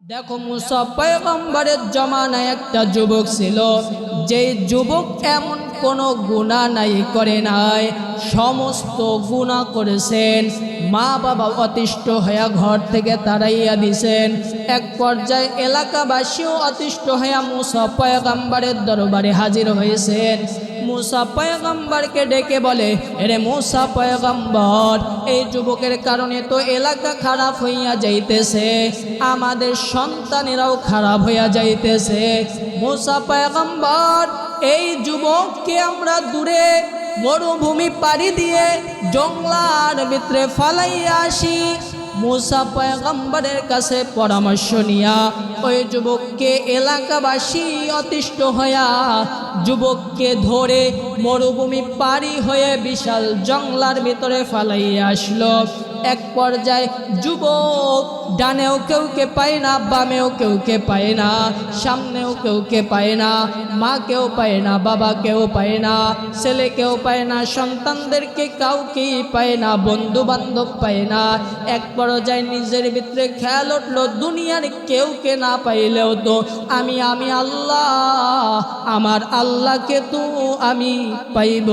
দেখো মুসা পয়গম্বরের জমানায় একটা যুবক ছিল, যেই যুবক এমন কোনো গুনাহ নাই করে নাই, সমস্ত গুনাহ করেছেন। মা বাবা অতিষ্ঠ হয়ে ঘর থেকে তাড়াইয়া দিছেন। এক পর্যায়ে এলাকাবাসীও অতিষ্ঠ হয়ে মুসা পয়গম্বরের দরবারে হাজির হয়েছেন। মুসা পয়গম্বরকে ডেকে বলে, এরে মুসা পয়গম্বর, এই যুবকের কারণে তো এলাকা খারাপ হইয়া যাইতেছে, আমাদের সন্তানেরাও খারাপ হইয়া যাইতেছে। মুসা পয়গম্বর, এই যুবককে আমরা দূরে মরুভূমি পাড়ি দিয়ে জঙ্গলার ভিতরে ফালাইয়া আসি। মুসা পয়গম্বরের কাছে পরামর্শ নিয়া ওই যুবককে এলাকাবাসী অতিষ্ঠ হইয়া যুবককে ধরে মরুভূমি পাড়ি হয়ে বিশাল জঙ্গলার ভিতরে ফালাইয়া আসলো। এক পর্যায়ে যুবক ডানেও কেউকে পায় না, বামেও কেউকে পায় না, সামনেও কেউকে পায় না, মাকেও পায় না, বাবাকেও পায় না, ছেলেকেও পায় না, সন্তানদেরকে কাউকেই পায় না, বন্ধু বান্ধব পায় না। এক পর্যায়ে নিজের ভিতরে খেয়াল উঠলো, দুনিয়ার কেউকে না পাইলেও তো আমি আল্লাহ, আমার আল্লাহকে তো আমি পাইব।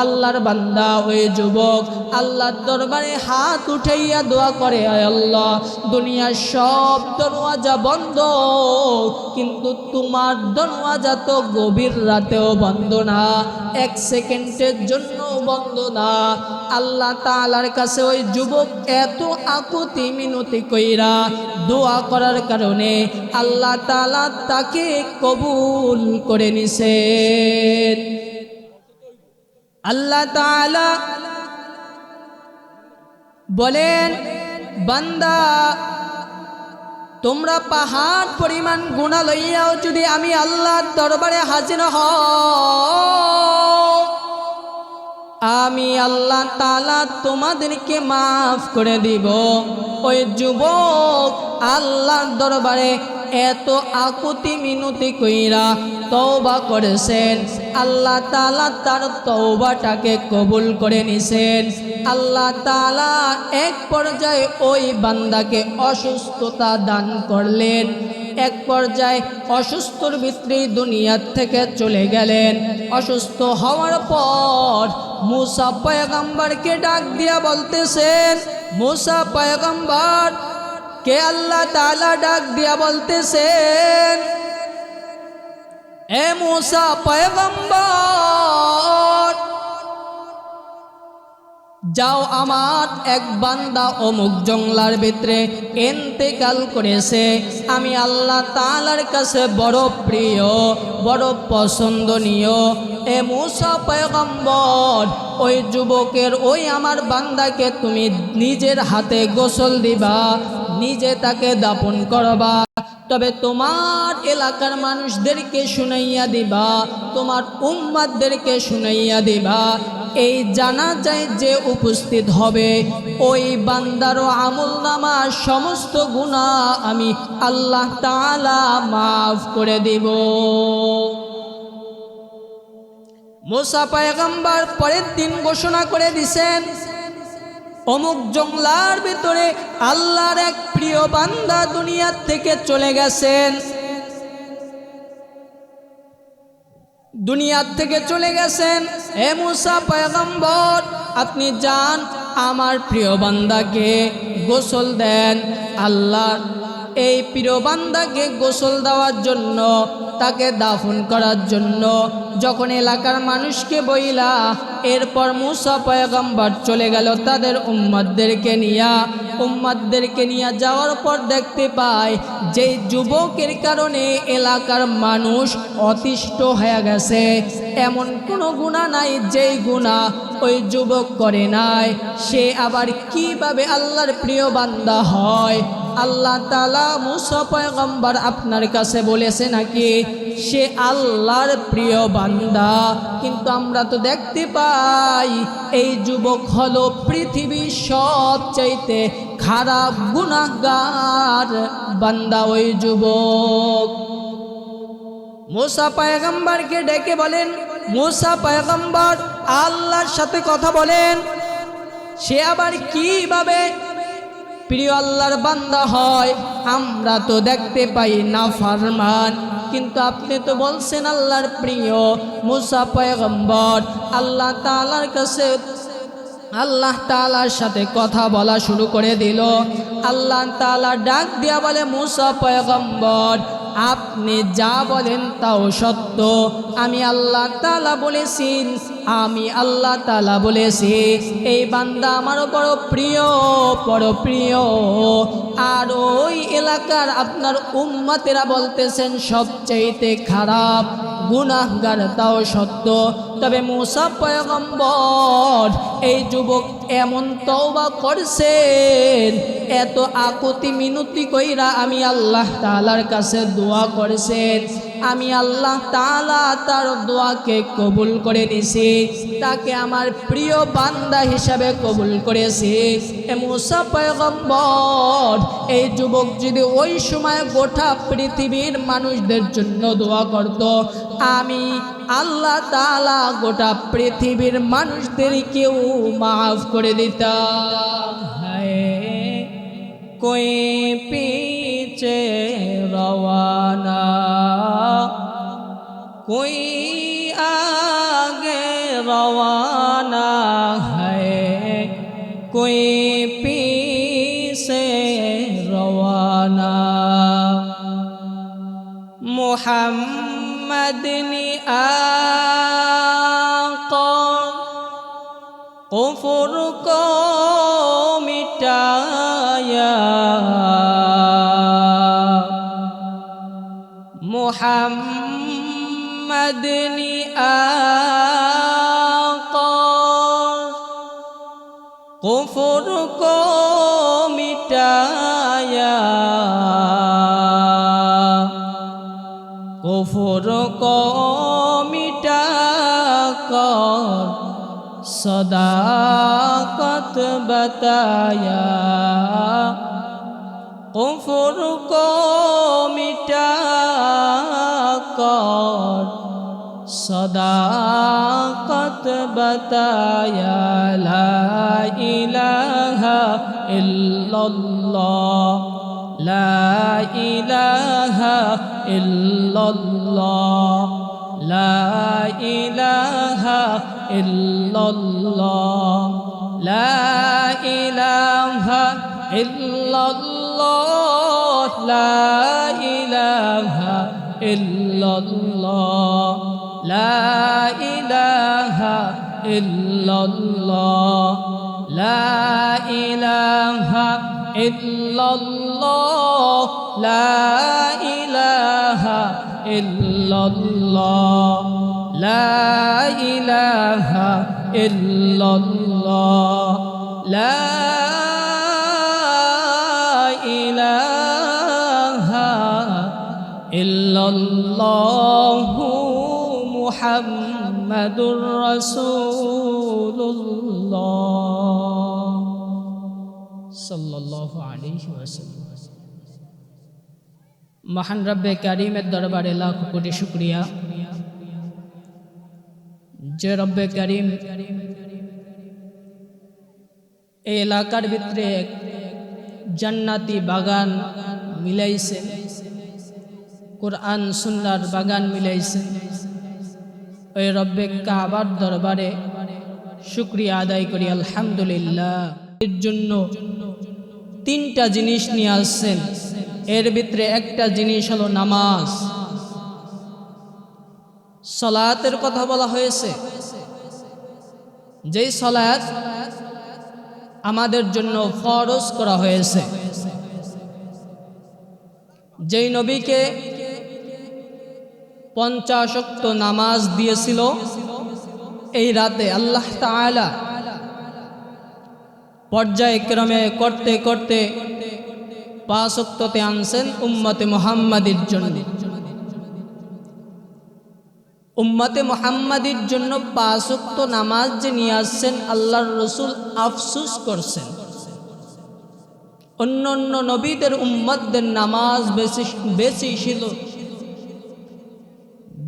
আল্লাহর বান্দা ওই যুবক আল্লাহর দরবারে হাত উঠাইয়া দোয়া করে, আয় আল্লাহ, দুনিয়ার সব দরওয়াজা বন্ধ, কিন্তু তোমার দরওয়াজা তো গভীর রাতেও বন্ধ না, এক সেকেন্ডের জন্য বন্ধ না। আল্লাহ তাআলার কাছে ওই যুবক এত আকুতি মিনতি কইরা দোয়া করার কারণে আল্লাহ তাআলা তাকে কবুল করে নিছেন। আল্লাহ তাআলা বলেন, বান্দা, তোমরা পাহাড় পরিমাণ গুনাহ লইয়াও যদি আমি আল্লাহর দরবারে হাজির হও, আমি আল্লাহ তাআলা তোমাদেরকে মাফ করে দিব। ওই যুবক আল্লাহর দরবারে এত আকুতি মিনতি কইরা তওবা করেছেন, আল্লাহ তাআলা তার তওবাটাকে কবুল করে নিছেন। আল্লাহ তাআলা এক পর্যায়ে ওই বান্দাকে অসুস্থতা দান করলেন। এক পর্যায়ে অসুস্থর ভিতরে দুনিয়া থেকে চলে গেলেন। অসুস্থ হওয়ার পর মুসা পয়গম্বরকে ডাক দিয়া বলতেছেন, মুসা পয়গম্বর কে আল্লাহ তাআলা ডাক দিয়া বলতেছেন, এ মুসা পয়গম্বর, যাও, আমার এক বান্দা অমুক জঙ্গলার ভিতরে ইন্তেকাল করেছে, আমি আল্লাহ তাআলার কাছে বড় প্রিয়, বড় পছন্দনীয়। এ মুসা পয়গম্বর, ওই যুবকের ওই আমার বান্দাকে তুমি নিজের হাতে গোসল দিবা, নিজে তাকে দাফন করবা, তবে তোমার এলাকার মানুষদেরকে শুনাইয়া দিবা, তোমার উম্মতদেরকে শুনাইয়া দিবা, এই জানাজায় যে উপস্থিত হবে ওই বান্দারও আমলনামা সমস্ত গুনাহ আমি আল্লাহ তাআলা মাফ করে দিব। মুসা পয়গম্বর পরের দিন ঘোষণা করে দিছেন, অমুক জঙ্গলার ভিতরে আল্লাহর এক প্রিয় বান্দা দুনিয়া থেকে চলে গেছেন, দুনিয়া থেকে চলে গেছেন। হে মুসা পয়গম্বর, আপনি যান, আমার প্রিয় বান্দাকে গোসল দেন। আল্লাহ এই প্রিয় বান্দাকে গোসল দেওয়ার জন্য, তাকে দাফন করার জন্য যখন এলাকার মানুষকে বইলা, এরপর মুসা পয়গম্বর চলে গেল তাদের উম্মতদেরকে নিয়া যাওয়ার পর দেখতে পায় যে যুবকের কারণে এলাকার মানুষ অতিষ্ঠ হয়ে গেছে। এমন কোনো গুনাহ নাই যেই গুনাহ ওই যুবক করে নাই, সে আবার কিভাবে আল্লাহর প্রিয় বান্দা হয়? আল্লাহ তাআলা মুসা পয়গম্বর আপনার কাছে বলেছে নাকি সে আল্লাহর প্রিয় বান্দা? কিন্তু আমরা তো দেখতে পাই এই যুবক হলো পৃথিবীর সবচাইতে খারাপ গুনাহগার বান্দা ওই যুবক। মুসা পয়গম্বরকে ডেকে বলেন, মুসা পয়গম্বর আল্লাহর সাথে কথা বলেন, সে আবার কিভাবে প্রিয় আল্লাহর বান্দা হয়, আমরা তো দেখতে পাই নাফরমান, কিন্তু আপনি তো বলছেন আল্লাহর প্রিয় মুসা পয়গম্বর আল্লাহ তাআলার কাছে আল্লাহ তাআলার সাথে কথা বলা শুরু করে দিল। আল্লাহ তাআলা ডাক দিয়া বলে, মুসা পয়গম্বর আপনি যা বলেন তাও সত্য, আমি আল্লাহ তাআলা বলেছি, আমি আল্লাহ তাআলা বলেছি এই বান্দা আমার বড় প্রিয়, বড় প্রিয়। আর ওই এলাকার আপনার উম্মতেরা বলতেছেন সবচেয়ে খারাপ গুনাহগার, তাও সত্য। তবে মুসা পয়গম্বর এই যুবক এমন তওবা করছেন, এত আকুতি মিনতি কইরা আমি আল্লাহ তাআলার কাছে দোয়া করেছেন, আমি আল্লাহ তাআলা তার দোয়াকে কবুল করে নিছি, তাকে আমার প্রিয় বান্দা হিসাবে কবুল করেছি। এ মুসা পয়গম্বর এই যুবক যদি ওই সময় গোটা পৃথিবীর মানুষদের জন্য দোয়া করত, আমি আল্লাহ তাআলা গোটা পৃথিবীর মানুষদেরকেও মাফ করে দিতাম। হায় কোই পीछे रवाना कोई आगे रवाना है, कोई पीछे रवाना। मोहम्मद ने आका कुफ्र को मिटाया, मोहम्मद ने आका कुफ्र को मिटाया, कुफ्र को मिटाकर सदाकत बताया, कुफ्र को मिटाकर सदाकत बताया। ला इलाहा इल्लल्लाह, ला इलाहा इल्लल्लाह, ला इलाहा इल्लल्लाह, ला इलाहा इल्लल्लाह, ला इलाहा इल्लल्लाह, ला इलाहा इल्लल्लाह, ला इलाहा इल्लल्लाह, ला इलाहा इल्लल्लाह, ला इलाहा इल्लल्लाह, ला इलाहा इल्लल्लाहु मुहम्मदुर रसूलुल्लाह सल्लल्लाहु अलैहि वसल्लम। महान रब्बे करीमेर दरबारे लाख कोटी शुक्रिया जे रब्बे करीम এই এলাকার ভিতরে জান্নাতি বাগান মিলাইছে, কোরআন সুন্নাহর বাগান মিলাইছে। ওই রব্বে কাবার দরবারে শুকরিয়া আদায় করি আলহামদুলিল্লাহ। এর জন্য তিনটা জিনিস নিয়ে আসছেন, এর ভিতরে একটা জিনিস হলো নামাজ। সালাতের কথা বলা হয়েছে, যেই সালাত আমাদের জন্য ফরজ করা হয়েছে, যেই নবীকে 50 ওয়াক্ত নামাজ দিয়েছিল, এই রাতে আল্লাহ তাআলা পর্যায়ক্রমে করতে করতে 5 ওয়াক্ততে আনছেন উম্মতে মুহাম্মাদির জন্য। উম্মতে মুহাম্মাদির জন্য 5 ওয়াক্ত নামাজ যে নিয়ে আসছেন, আল্লাহর রসুল আফসোস করছেন অন্য অন্য নবীদের উম্মতদের নামাজ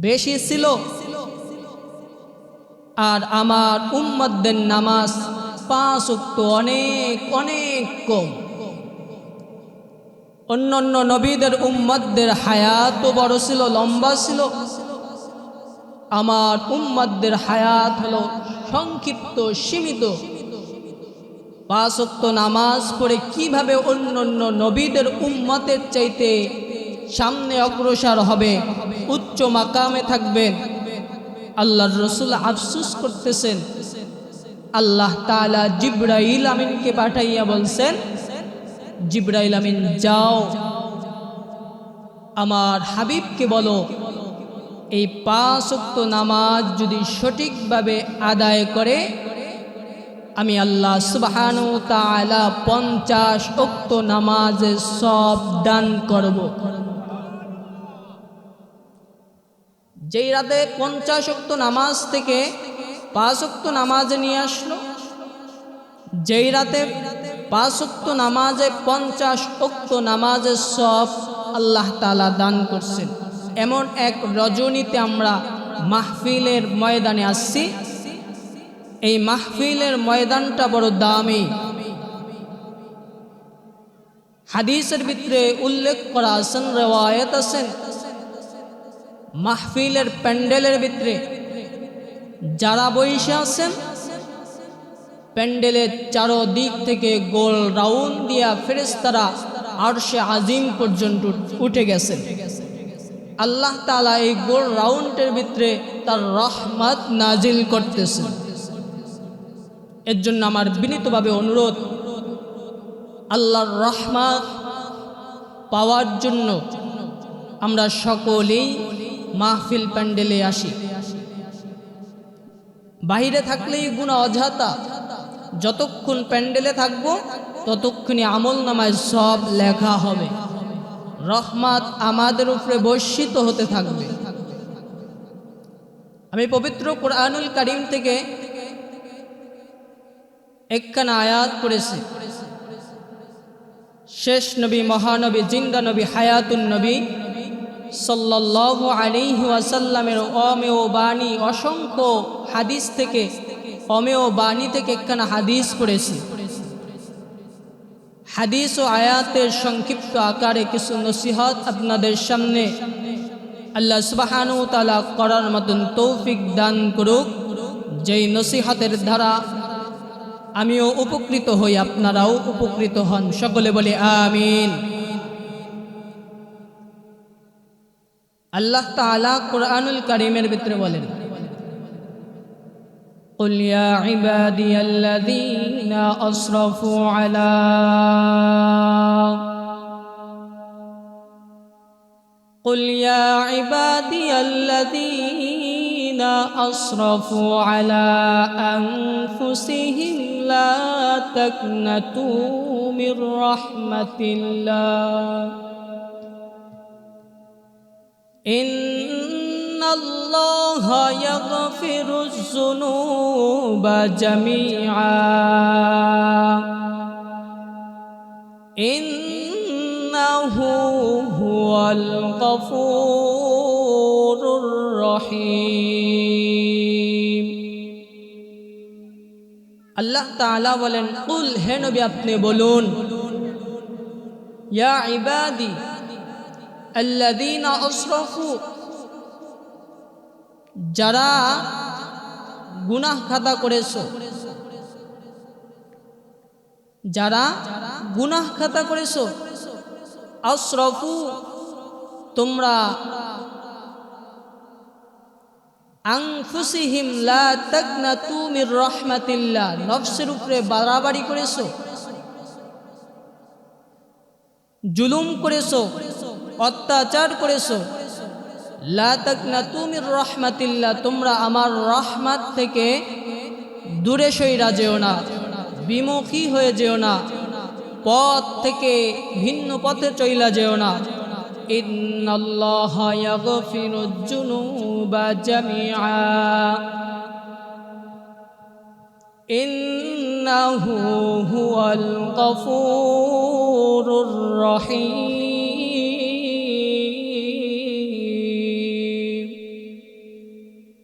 বেশি ছিল আর আমার উম্মতদের নামাজ 5 ওয়াক্ত অনেক অনেক কম। অন্যান্য নবীদের উম্মতদের হায়াত বড় ছিল, লম্বা ছিল। আমার উম্মতদের হায়াত হলো সংক্ষিপ্ত, সীমিত। 5 ওয়াক্ত নামাজ পড়ে কিভাবে অন্যান্য নবীদের উম্মতের চাইতে সামনে অগ্রসর হবে, উচ্চ মাকামে থাকবেন। আল্লাহর রাসূল আফসোস করতেছেন। আল্লাহ তাআলা জিবরাইল আমিনকে পাঠাইয়া বলছেন, জিবরাইল আমিন যাও আমার হাবিবকে বলো এই 5 ওয়াক্ত নামাজ যদি সঠিকভাবে আদায় করে আমি আল্লাহ সুবহানাহু ওয়া তাআলা 50 ওয়াক্ত নামাজের সওয়াব দান করব। যেই রাতে 50 ওয়াক্ত নামাজ থেকে 5 ওয়াক্ত নামাজে নিয়ে আসলো, যেই রাতে 5 ওয়াক্ত নামাজে 50 ওয়াক্ত নামাজের সওয়াব আল্লাহ তাআলা দান করছেন। এমন এক রজনীতে আমরা মাহফিলের ময়দানে আসছি। এই মাহফিলের ময়দানটা বড় দামি। হাদিসের ভিতরে উল্লেখ করা আছেন, রিওয়ায়াত আছেন, মাহফিলের প্যান্ডেলের ভিতরে যারা বসে আছেন প্যান্ডেলের চারদিক থেকে গোল রাউন্ড দিয়া ফেরেশতারা আরশে আজিম পর্যন্ত উঠে গেছেন। আল্লাহ তাআলা এই গোল রাউন্ডের ভিতরে তার রহমত নাজিল করতেছেন। এর জন্য আমার বিনীতভাবে অনুরোধ, আল্লাহর রহমত পাওয়ার জন্য আমরা সকলেই মাহফিল প্যান্ডেলে আসি। বাইরে থাকলেই গুনাহ অযথা, যতক্ষণ প্যান্ডেলে থাকবো ততক্ষণই আমল নামায় সব লেখা হবে, রহমত আমাদের উপরে বর্ষিত হতে থাকবে। আমি পবিত্র কোরআনুল কারীম থেকে একখানা আয়াত পড়েছি। শেষ নবী, মহানবী, জিন্দা নবী, হায়াতুন নবী সাল্লাল্লাহু আলাইহি ওয়াসাল্লামের অমেয় বাণী, অসংখ্য হাদিস থেকে, অমেয় বাণী থেকে একখানা হাদিস পড়েছি। হাদিস ও আয়াতের সংক্ষিপ্ত আকারে কিছু নসিহত আপনাদের সামনে আল্লাহ সুবহানাহু ওয়া তাআলা করার মতন তৌফিক দান করুক। যেই নসিহতের দ্বারা আমিও উপকৃত হই, আপনারাও উপকৃত হন। সকলে বলে আমিন। আল্লাহ তাআলা কোরআনুল কারীমের ভিতরে বলেন, قل يا عبادي الذين أسرفوا على قل يا عبادي الذين أسرفوا على أنفسهم لا تقنطوا من رحمة الله إن الله يغفر الذنوب جميعا إنه هو الغفور الرحيم। আল্লাহ তাআলা বলেন, কুল, হে নবী আপনি বলুন, ইয়া ইবাদি আল্লাযীনা আসরাফু, যারা গুনাহ খাতা করেছো, যারা গুনাহ খাতা করেছো, আসরাফু তোমরা, আনফুসিহিম লা তাকনাতু মির রাহমাতিল্লাহ, নফসের উপরে বাড়াবাড়ি করেছো, জুলুম করেছো, অত্যাচার করেছো। লা তাকনাতু মির রাহমাতিল্লাহ, তোমরা আমার রহমত থেকে দূরে সইরা যেও না, বিমুখী হয়ে যেও না, পথ থেকে ভিন্ন পথে চইলা যেও না। ইন্নাল্লাহা ইয়াগফিরুয যুনুবা জামিআ ইন্নাহু হুয়াল গফুরুর রহিম।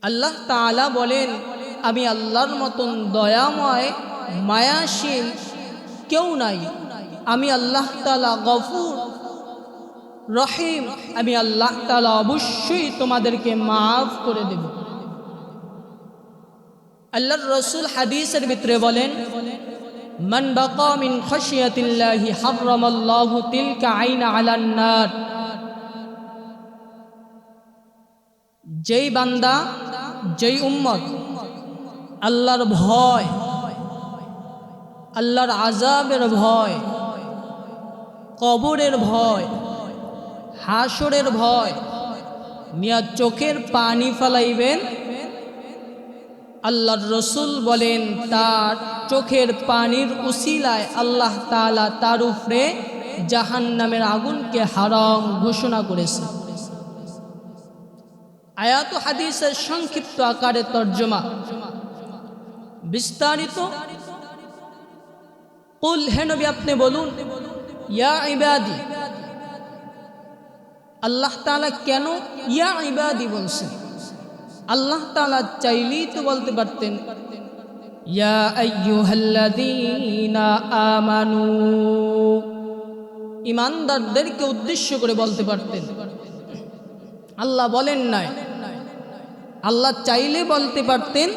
আল্লাহ তাআলা বলেন, আমি আল্লাহর মতন দয়াময়, মায়াশীল কেউ নাই। আমি আল্লাহ তাআলা গফুর, রহিম, আমি আল্লাহ তাআলা অবশ্যই তোমাদেরকে মাফ করে দেব। আল্লাহর রাসূল হাদিসের ভিতরে বলেন, মান বাকা মিন খাশিয়াতিল্লাহি হারামাল্লাহু তিলকা আইনা আলান নার। যেই বান্দা, যেই উম্মত আল্লাহর ভয়, আল্লাহর আযাবের ভয়, কবরের ভয়, হাসরের ভয় নিয়া চোখের পানি ফেলাইবেন, আল্লাহর রসুল বলেন তার চোখের পানির উসিলায় আল্লাহ তাআলা তার উপরে জাহান্নামের আগুনকে হারাম ঘোষণা করেছে। আয়াত হাদিসের সংক্ষিপ্ত আকারে তর্জমা, বিস্তারিত কুল, হে নবী আপনি বলুন, ইয়া ইবাদি। আল্লাহ তাআলা কেন ইয়া ইবাদি বলছেন? আল্লাহ তাআলা চাইলেই তো বলতে পারতেন ইয়া আইয়ুহাল্লাযীনা আমানু, ঈমানদারদেরকে উদ্দেশ্য করে বলতে পারতেন। আল্লাহ বলেন নাই। আল্লাহ চাইলে বলতে পারতেন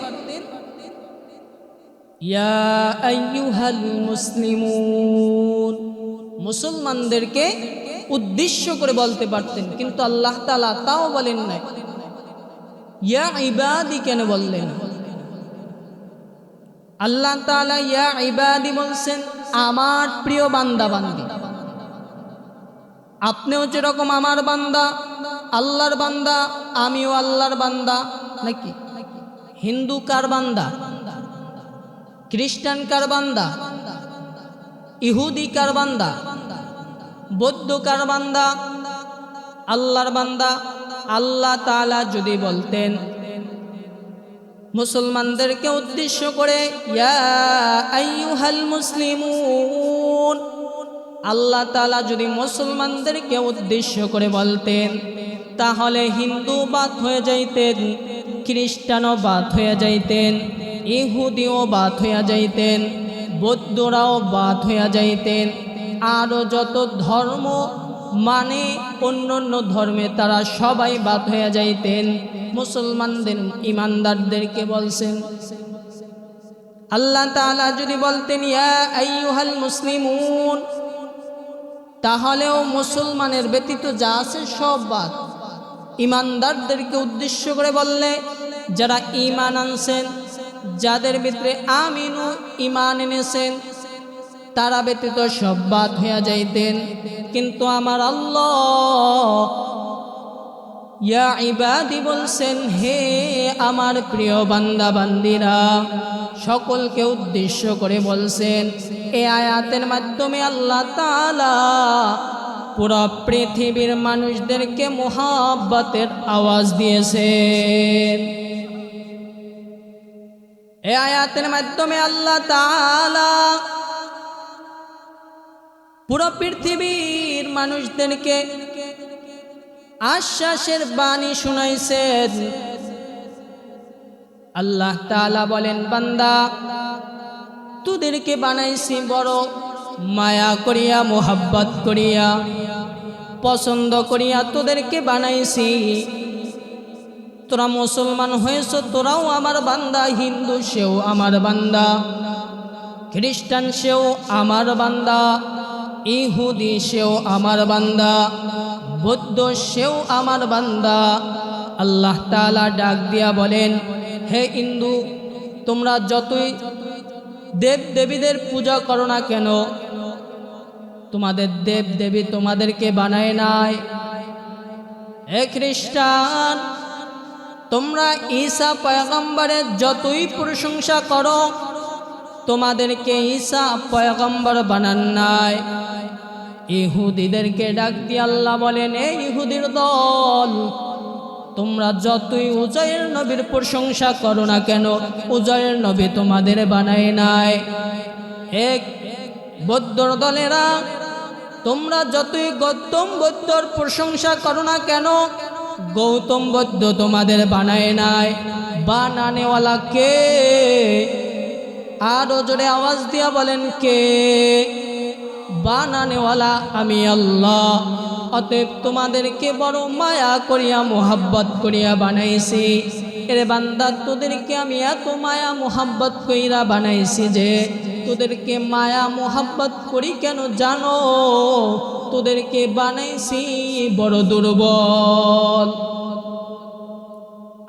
ইয়া আইয়ুহাল মুসলিমুন, মুসলমানদেরকে উদ্দেশ্য করে বলতে পারতেন, কিন্তু আল্লাহ তাআলা তাও বলেন নাই। ইয়া ইবাদি কেন বললেন? আল্লাহ তাআলা ইয়া ইবাদি বলছেন আমার প্রিয় বান্দা বান্দি। আপনিও যেরকম আমার বান্দা, আল্লাহর বান্দা, আমিও আল্লাহর বান্দা। নাকি হিন্দু কার বান্দা? খ্রিস্টান কার বান্দা? ইহুদি কার বান্দা? বৌদ্ধ কার বান্দা? আল্লাহর বান্দা। আল্লাহ তাআলা যদি বলতেন মুসলমানদেরকে উদ্দেশ্য করে ইয়া আইয়ুহাল মুসলিমুন, আল্লাহ তাআলা যদি মুসলমানদেরকে উদ্দেশ্য করে বলতেন, তাহলে হিন্দু বাদ হয়ে যাইতেন, খ্রিস্টানও বাদ হয়ে যাইতেন, ইহুদিও বাদ হয়ে যাইতেন, বৌদ্ধরাও বাদ হয়ে যাইতেন, আরও যত ধর্ম মানে অন্য ধর্মে তারা সবাই বাদ হয়ে যাইতেন। মুসলমানদের ঈমানদারদেরকে বলছেন। আল্লাহ তাআলা যদি বলতেন ইয়া আইয়ুহাল মুসলিমুন, তাহলেও মুসলমানের ব্যতীত যা আছে সব বাদ। ঈমানদারদেরকে উদ্দেশ্য করে বললে যারা ঈমান আনছেন, যাদের ভিতরে আমিনু ঈমান এনেছেন, তারা ব্যতীত সব বাদ হয়ে যাইতেন। কিন্তু আমার আল্লাহ ইয়া ইবাদি বলছেন, হে আমার প্রিয় বান্দা বান্দিরা, সকলকে উদ্দেশ্য করে বলছেন। এই আয়াতের মাধ্যমে আল্লাহ তাআলা পুরো পৃথিবীর মানুষদেরকে মুহাব্বতের আওয়াজ দিয়েছেন। এই আয়াতের মাধ্যমে আল্লাহ তাআলা পুরো পৃথিবীর মানুষদেরকে আশ্বাসের বাণী শুনাইছেন। আল্লাহ তাআলা বলেন, বান্দা তোদেরকে বানাইছি বড় মায়া করিয়া, মোহাব্বত করিয়া, পছন্দ করিয়া তোদেরকে বানাইছি। তোরা মুসলমান হয়েছ, তোরাও আমার বান্দা। হিন্দু সেও আমার বান্দা, খ্রিস্টান সেও আমার বান্দা, ইহুদি সেও আমার বান্দা, বৌদ্ধ সেও আমার বান্দা। আল্লাহ তাআলা ডাক দিয়া বলেন, হে হিন্দু, তোমরা যতই দেব দেবীদের পূজা করো না কেন, তোমাদের দেব দেবী তোমাদেরকে বানায় নাই। হে খ্রিস্টান, তোমরা ঈসা পয়গম্বরের যতই প্রশংসা করো, তোমাদেরকে ঈসা পয়গম্বর বানান নাই। ইহুদিদেরকে ডাক দিয়ে আল্লাহ বলেন, এই ইহুদির দল, তোমরা যতই উজাইর নবীর প্রশংসা করো না কেন, উজাইর নবী তোমাদের বানায় নাই। এক বৌদ্ধর দলেরা, তোমরা যতই গৌতম বুদ্ধর প্রশংসা করো না কেন, গৌতম বুদ্ধ তোমাদের বানায় নাই। বানানেওয়ালা কে? আরো জোরে আওয়াজ দিয়া বলেন কে? বানানেওয়ালা আমি আল্লাহ। অতএব তোমাদেরকে বড় মায়া করিয়া মোহাব্বত করিয়া বানাইছি। এর বান্দা তোদেরকে আমি এত মায়া মোহাব্বত কইরা বানাইছি যে তোদেরকে মায়া মোহাব্বত করি কেন জানো? তোদেরকে বানাইছি বড় দুর্বল।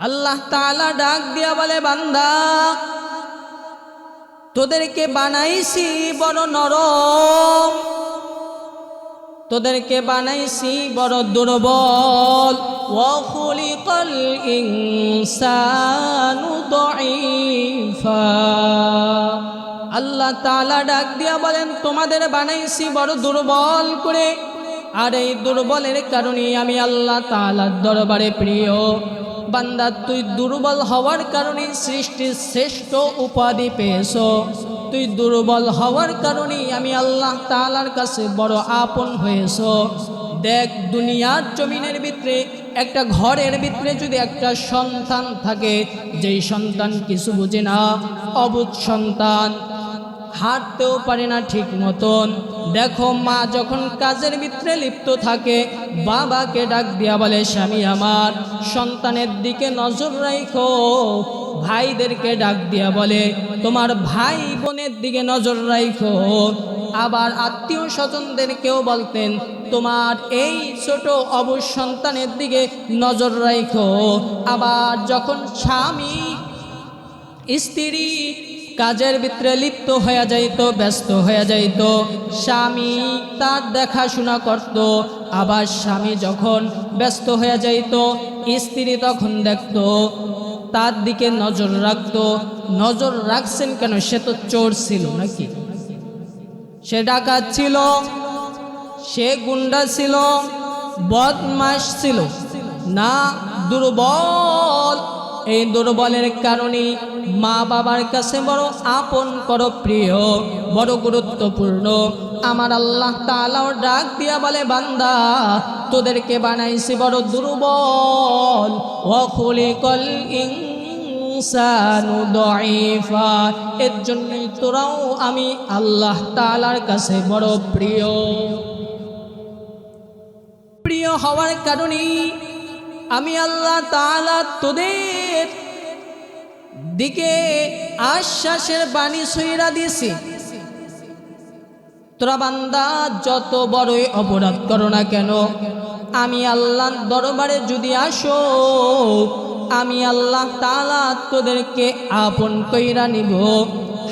আল্লাহ তাআলা ডাক দিয়া বলে, বান্দা তোদেরকে বানাইছি বড় নরম, তোদেরকে বানাইছি বড় দুর্বল। ওয়া খুলিকাল ইনসানু দাঈফা। আল্লাহ তাআলা ডাক দিয়া বলেন, তোমাদের বানাইছি বড় দুর্বল করে, আর এই দুর্বলের কারণে আমি আল্লাহ তাআলার দরবারে প্রিয়। বান্দা তুই দুর্বল হওয়ার কারণে সৃষ্টির শ্রেষ্ঠ উপাধি পেয়েছো। তুই দুর্বল হওয়ার কারণে আমি আল্লাহ তাআলার কাছে বড় আপন হয়েছো। দেখ, দুনিয়ার জমিনের ভিতরে একটা ঘরের ভিতরে যদি একটা সন্তান থাকে, যেই সন্তান কিছু বুঝে না, অবুঝ সন্তান, হাঁটতেও পারে না ঠিক মতন, দেখো মা যখন কাজের ভিতরে লিপ্ত থাকে, বাবাকে ডাক দিয়া বলে, স্বামী আমার সন্তানের দিকে নজর রাখো। ভাইদেরকে ডাক দিয়া বলে, তোমার ভাই বোনের দিকে নজর রাখো। আবার আত্মীয় স্বজনদেরকেও বলতেন, তোমার এই ছোট অবুঝ সন্তানের দিকে নজর রাখো। আবার যখন স্বামী স্ত্রী কাজের ভিতরে লিপ্ত হয়ে যাইত, ব্যস্ত হয়ে যাইত, স্বামী তার দেখাশোনা করত। আবার স্বামী যখন ব্যস্ত হয়ে যাইত, স্ত্রী তখন দেখত, তার দিকে নজর রাখত। নজর রাখছেন কেন? সে তো চোর ছিল নাকি? সে ডাকাত ছিল, সে গুন্ডা ছিল, বদমাশ ছিল না? দুর্বল। এই দুর্বলের কারণে মা বাবার কাছে বড় আপন, বড় প্রিয়, বড় গুরুত্বপূর্ণ। আমার আল্লাহ তাআলাও ডাক দিয়া বলে, বান্দা তোদেরকে বানাইছি বড় দুর্বল। ওয়া খুলিকাল ইনসানু দাঈফা। এর জন্যই তোরাও আমি আল্লাহ তাআলার কাছে বড় প্রিয়। প্রিয় হওয়ার কারণে আমি আল্লাহ তাআলা তোদের দিকে আশ্বাসের বাণী ছইরা দিছি। তোরা বান্দা যত বড়ই অপরাধ করো না কেন, আমি আল্লাহর দরবারে যদি আসো, আমি আল্লাহ তাআলা তোদেরকে আপন কইরা নিব।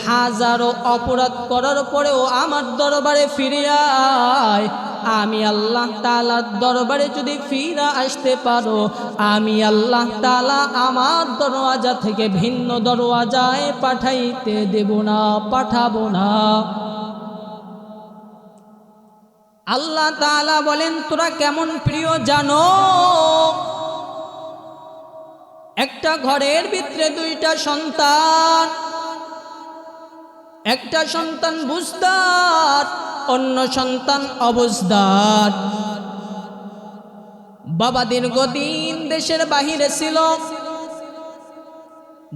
হাজারো অপরাধ করার পরেও আমার দরবারে ফিরে আয়। আমি আল্লাহ তাআলার দরবারে যদি ফিরে আসতে পারো, আমি আল্লাহ তাআলা আমার দরওয়াজা থেকে ভিন্ন দরওয়াজায় পাঠাইতে দেব না, পাঠাবো না। আল্লাহ তাআলা বলেন, তোরা কেমন প্রিয় জানো? একটা ঘরের ভিতরে দুইটা সন্তান, একটা সন্তান বুঝদার, অন্য সন্তান অবুঝদার। বাবা দীর্ঘদিন দেশের বাহিরে ছিল,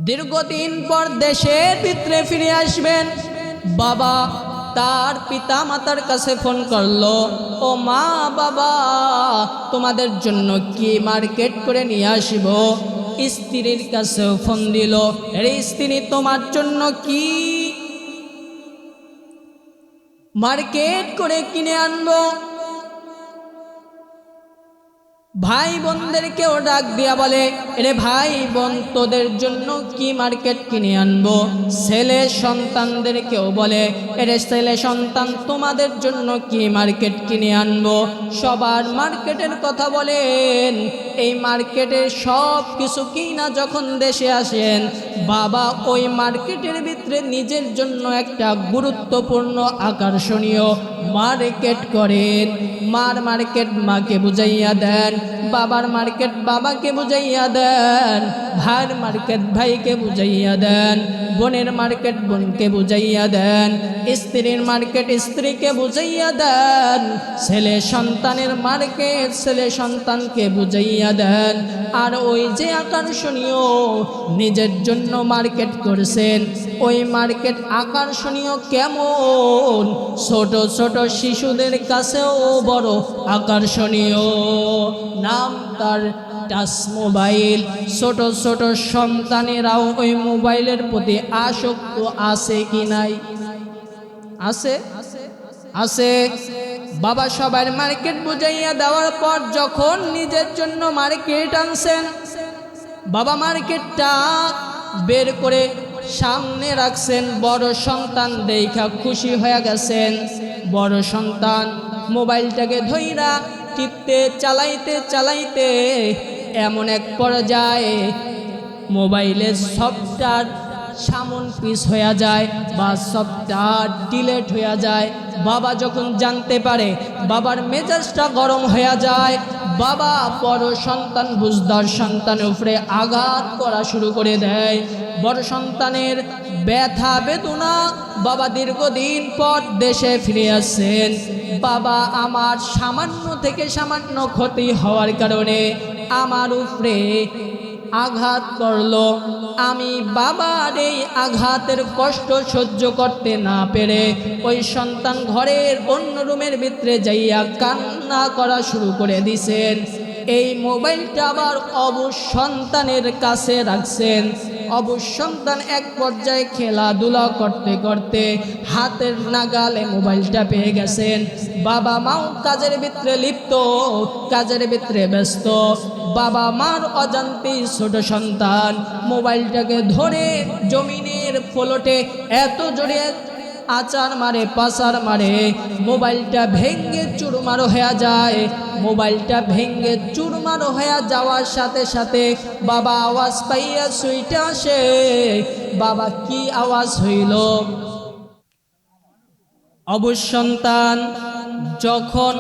দীর্ঘদিন পর দেশের ভিতরে ফিরে আসবেন। বাবা তার পিতা মাতার কাছে ফোন করলো, ও মা বাবা তোমাদের জন্য কি মার্কেট করে নিয়ে আসব? স্ত্রীর কাছেও ফোন দিল, রে স্ত্রী তোমার জন্য কি মার্কেট করে কিনে আনবো? ভাই বোনদেরকেও ডাক দিয়া বলে, রে ভাই বোন তোদের জন্য কি মার্কেট কিনে আনবো? ছেলে সন্তানদেরকেও বলে, রে ছেলে সন্তান তোমাদের জন্য কি মার্কেট কিনে আনবো? সবার মার্কেটের কথা বলেন। এই মার্কেটের সব কিছু কিনা যখন দেশে আসেন, বাবা ওই মার্কেটের ভিতরে নিজের জন্য একটা গুরুত্বপূর্ণ আকর্ষণীয় মার্কেট করেন। মার মার্কেট মাকে বুঝাইয়া দেন, বাবার মার্কেট বাবাকে বুঝাইয়া দেন। ভাইয়ের মার্কেট ভাইকে বুঝাইয়া দেন, বোনের মার্কেট বোনকে বুঝাইয়া দেন, স্ত্রীর মার্কেট স্ত্রীকে বুঝাইয়া দেন, ছেলে সন্তানের মার্কেট ছেলে সন্তানকে বুঝাইয়া দেন। আর ওই যে আকর্ষণীয় নিজের জন্য মার্কেট করছেন, ওই মার্কেট আকর্ষণীয় কেমন, ছোট ছোট শিশুদের কাছেও বড় আকর্ষণীয়। নাম তার টাচ মোবাইল। ছোট ছোট সন্তানেরাও ওই মোবাইলের প্রতি আসক্ত আছে কি নাই? আছে, আছে। বাবা সবার মার্কেট বুঝাইয়া দেওয়ার পর যখন নিজের জন্য মার্কেট আনছেন, বাবা মার্কেটটা বের করে সামনে রাখছেন, বড় সন্তান দেখা খুশি হয়ে গেছেন। বড় সন্তান মোবাইলটাকে ধইরা টিপতে চালাইতে চালাইতে এমন এক পর্যায়ে মোবাইলের সফটওয়্যার সামন পিস হয়ে যায় বা সফটওয়্যার ডিলেট হয়ে যায়। বাবা যখন জানতে পারে, বাবার মেজাজটা গরম হয়ে যায়। বাবা বড় সন্তান বুঝদার সন্তানের উপরে আঘাত করা শুরু করে দেয়। বড় সন্তানের ব্যথা বেদনা, বাবা দীর্ঘদিন পর দেশে ফিরে আসছেন। বাবা আমার সামান্য থেকে সামান্য ক্ষতি হওয়ার কারণে আমার উপরে আঘাত করলো। আমি বাবার এই আঘাতের কষ্ট সহ্য করতে না পেরে ওই সন্তান ঘরের অন্য রুমের ভিতরে যাইয়া কান্না করা শুরু করে দিছেন। এই মোবাইলটা আবার অবুঝ সন্তানের কাছে রাখছেন। অবুঝ সন্তান এক পর্যায়ে খেলাধুলা করতে করতে হাতের নাগালে মোবাইলটা পেয়ে গেছেন। বাবা মাও কাজের ভিতরে লিপ্ত, কাজের ভিতরে ব্যস্ত। বাবা মার অজান্তেই ছোট সন্তান মোবাইলটাকে ধরে জমিনের ফ্লোরে এত জোরে আচার মারে, পাচার মারে, মোবাইলটা ভেঙ্গে চুরমার হয়ে যায়। মোবাইলটা ভেঙ্গে চুরমার হয়ে যাওয়ার সাথে সাথে বাবা আওয়াজ পাইয়া সুইটে আসে। বাবা কি আওয়াজ হইল? অবুঝ সন্তান যখন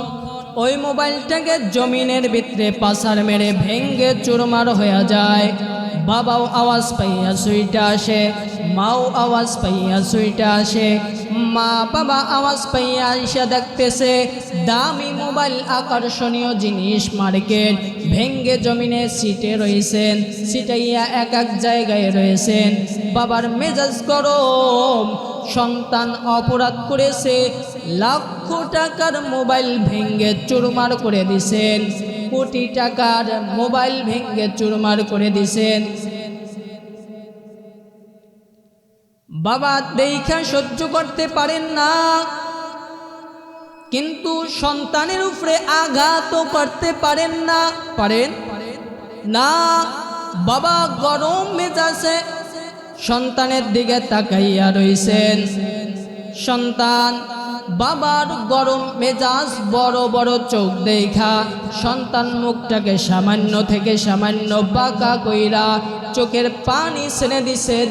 ওই মোবাইলটাকে জমিনের ভিতরে পাচার মেরে ভেঙ্গে চুরমার হয়ে যায়, বাবাও আওয়াজ পাইয়া সুইটা আসে, মাও আওয়াজ পাইয়া সুইটা আসে। মা বাবা আওয়াজ পাইয়া এসে দেখতেছে দামি মোবাইল, আকর্ষণীয় জিনিস মার্কেট ভেঙ্গে জমিনে সিটে রয়েছেন, সিটাইয়া এক এক জায়গায় রয়েছেন। বাবার মেজাজ গরম। সন্তান অপরাধ করেছে, লাখ টাকার মোবাইল ভেঙ্গে চুরমার করে দিছেন, কোটি টাকার মোবাইল ভেঙ্গে চুরমার করে দিছেন। বাবা দেখা সহ্য করতে পারেন না, কিন্তু সন্তানের উপরে আঘাতও করতে পারেন না। পারেন না? বাবা গরম মেজাজে সন্তানের দিকে তাকাইয়া রইছেন। সন্তান বাবার গরম মেজাজ বড় বড় চোখ দেখা সন্তান মুখটাকে সামান্য থেকে সামান্য বাঁকা কইরা চোখের পানি ছেড়ে দিছেন।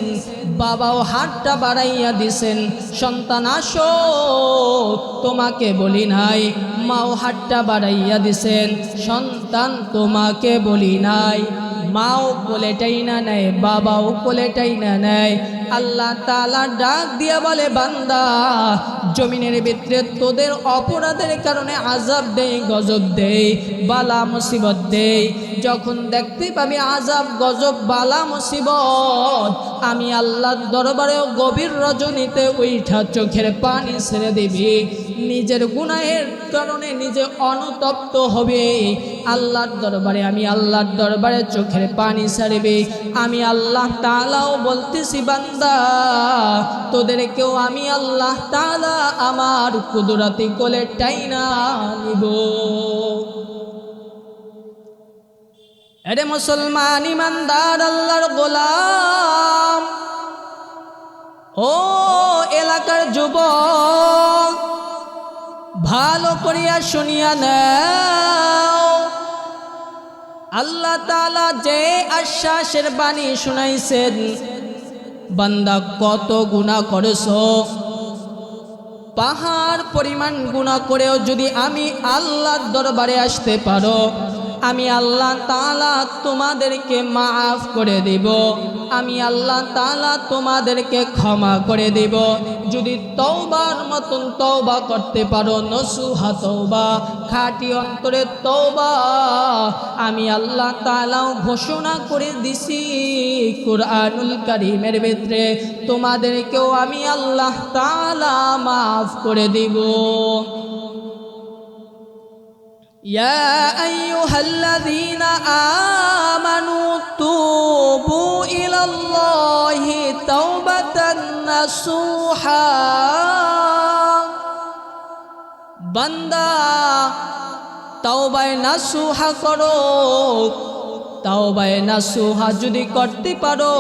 বাবাও হাতটা বাড়াইয়া দিছেন, সন্তান আসো, তোমাকে বলি নাই। মাও হাতটা বাড়াইয়া দিছেন, সন্তান তোমাকে বলি নাই। মাও কোলেটাই না নেয়, বাবাও কোলেটাই না নেয়। আল্লাহ তাআলা ডাক দিয়া বলে, বান্দা জমিনের ভিতরে তোদের অপরাধের কারণে আযাব দেই, গজব দেই, বালা মুসিবত দেই। যখন দেখতে পাবি আযাব, গজব, বালা মুসিবত, আমি আল্লাহর দরবারে গভীর রজনীতে উঠা চোখের পানি ছেড়ে দিবি। নিজের গুনাহের কারণে নিজে অনুতপ্ত হবে। আল্লাহর দরবারে, আমি আল্লাহর দরবারে চোখের পানি ছাড়বি। আমি আল্লাহ তাআলাও বলতেছি, বান্দা তোদেরকেও আমি আল্লাহ তাআলা আমার কুদরতি কোলে টাইনা নিব। এরে মুসলমান ইমানদার আল্লাহর গোলাম, ও এলাকার যুবক, ভালো করিয়া শুনিয়া নাও। আল্লাহ তাআলা যে আশ্বাসের বাণী শুনাইছেন, বান্দা কত গুনাহ করেছো, পাহাড় পরিমাণ গুনাহ করেও যদি আমি আল্লাহর দরবারে আসতে পারো, আমি আল্লাহ তাআলা তোমাদেরকে মাফ করে দিব, আমি আল্লাহ তাআলা তোমাদেরকে ক্ষমা করে দিব। যদি তওবার মতন তওবা করতে পারো, নসুহা তওবা, খাঁটি অন্তরের তওবা, আমি আল্লাহ তাআলাও ঘোষণা করে দিছি কুরআনুল কারীমের ভিতরে তোমাদেরকেও আমি আল্লাহ তাআলা মাফ করে দিব। ইয়া আইয়ুহাল্লাযীনা আমানু তুবু ইলাল্লাহি তাওবাতান নাসুহা। বান্দা তাওবায়ে নাসুহা করো। তাওবায়ে নাসুহা যদি করতে পারো,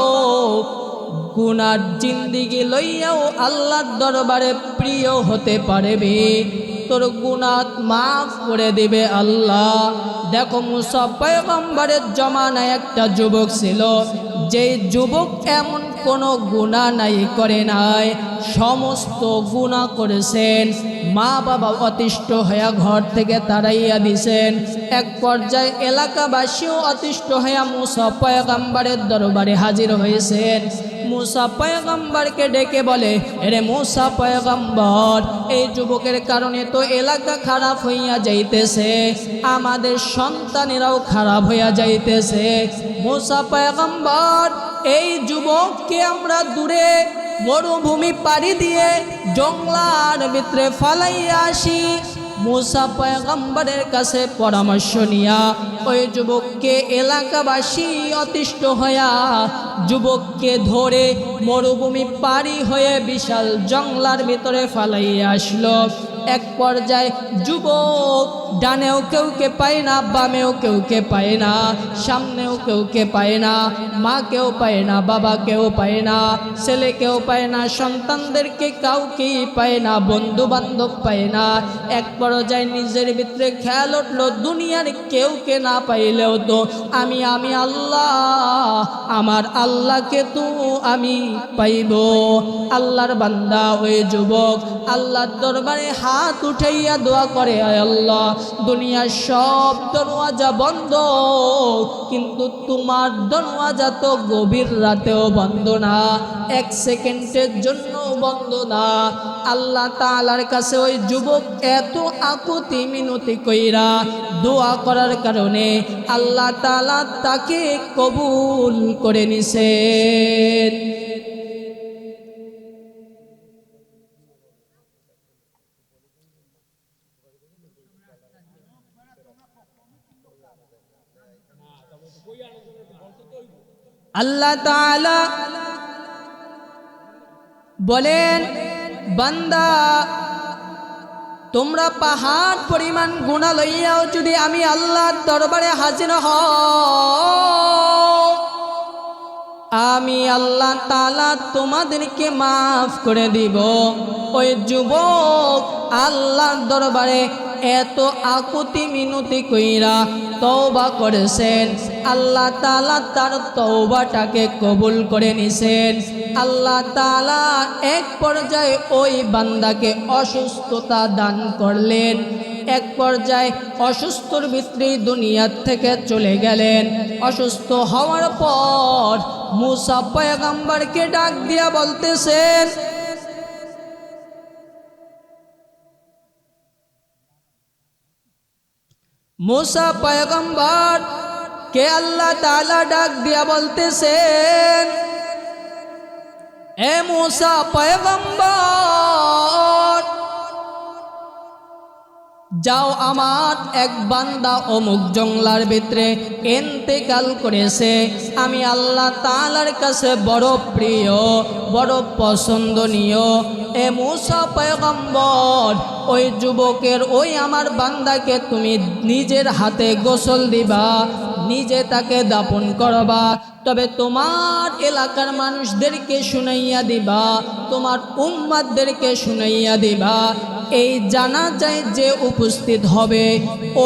গুনার জিন্দেগি লইয়াও আল্লাহর দরবারে প্রিয় হতে পারবে, তোর গুনাহ মাফ করে দিবে আল্লাহ। দেখো মুসা পয়গম্বরের জমানায় একটা যুবক ছিল, যেই যুবক এমন কোনো গুনাহ নাই করে নাই, সমস্ত গুনাহ করেছেন। মা বাবা অতিষ্ঠ হইয়া ঘর থেকে তাড়াইয়া দিছেন। এক পর্যায়ে এলাকাবাসীও অতিষ্ঠ হইয়া মুসা পয়গম্বরের দরবারে হাজির হয়েছেন। মুসা পয়গম্বরকে ডেকে বলে, এরে মুসা পয়গম্বর, এই যুবকের কারণে তো এলাকা খারাপ হইয়া যাইতেছে, আমাদের সন্তানেরাও খারাপ হইয়া যাইতেছে। মুসা পয়গম্বর, এই যুবককে আমরা দূরে মরুভূমি পাড়ি দিয়ে জঙ্গলার ভিতরে ফালাইয়া আসি। মুসা পয়গম্বরের কাছে পরামর্শ নিয়া ওই যুবককে এলাকাবাসী অতিষ্ঠ হইয়া যুবককে ধরে মরুভূমি পাড়ি হয়ে বিশাল জঙ্গলার ভিতরে ফালাইয়া আসলো। এক পর্যায়ে যুবক ডানেও কেউকে পায় না, বামেও কেউকে পায় না, সামনেও কেউকে পায় না, মাকেও পায় না, বাবাকেও পায় না, ছেলেকেও পায় না, সন্তানদেরকে কাউকেই পায় না, বন্ধু বান্ধব পায় না। এক পর্যায়ে নিজের ভিতরে খেয়াল উঠল, দুনিয়ার কেউকে না পাইলেও তো আমি আল্লাহ, আমার আল্লাহকে তো আমি পাইব। আল্লাহর বান্দা ওই যুবক আল্লাহর দরবারে হাত উঠাইয়া দোয়া করে, আয় আল্লাহ, দুনিয়ার সব দরওয়াজা বন্ধ, কিন্তু তোমার দরওয়াজা তো গভীর রাতেও বন্ধ না, এক সেকেন্ডের জন্য বন্ধ না। আল্লাহ তাআলার কাছে ওই যুবক এত আকুতি মিনতি কইরা দোয়া করার কারণে আল্লাহ তাআলা তাকে কবুল করে নিছেন। আল্লাহ তাআলা বলেন, বান্দা তোমরা পাহাড় পরিমাণ গুনাহ লইয়াও যদি আমি আল্লাহর দরবারে হাজির হও, আমি আল্লাহ তাআলা তোমাদেরকে মাফ করে দিব। ওই যুবক আল্লাহর দরবারে এত আকুতি মিনতি কইরা তওবা করেছেন, আল্লাহ তাআলা তার তওবাটাকে কবুল করে নিছেন। আল্লাহ তাআলা এক পর্যায়ে ওই বান্দাকে অসুস্থতা দান করলেন। এক পর্যায়ে অসুস্থর ভিতরে দুনিয়া থেকে চলে গেলেন। অসুস্থ হওয়ার পর মুসা পয়গম্বরকে ডাক দিয়া বলতেছেন, মুসা পয়গম্বর কে আল্লাহ তাআলা ডাক দিয়া বলতেছেন, এ মুসা পয়গম্বর, যাও, আমার এক বান্দা অমুক জঙ্গলার ভিতরে ইন্তেকাল করেছে, আমি আল্লাহ তাআলার কাছে বড় প্রিয়, বড় পছন্দনীয়। এ মুসা পয়গম্বর, ওই যুবকের ওই আমার বান্দাকে তুমি নিজের হাতে গোসল দিবা, নিজে তাকে দাফন করবা, তবে তোমার এলাকার মানুষদেরকে শুনাইয়া দিবা, তোমার উম্মতদেরকে শুনাইয়া দিবা, এই জানাজায় যে উপস্থিত হবে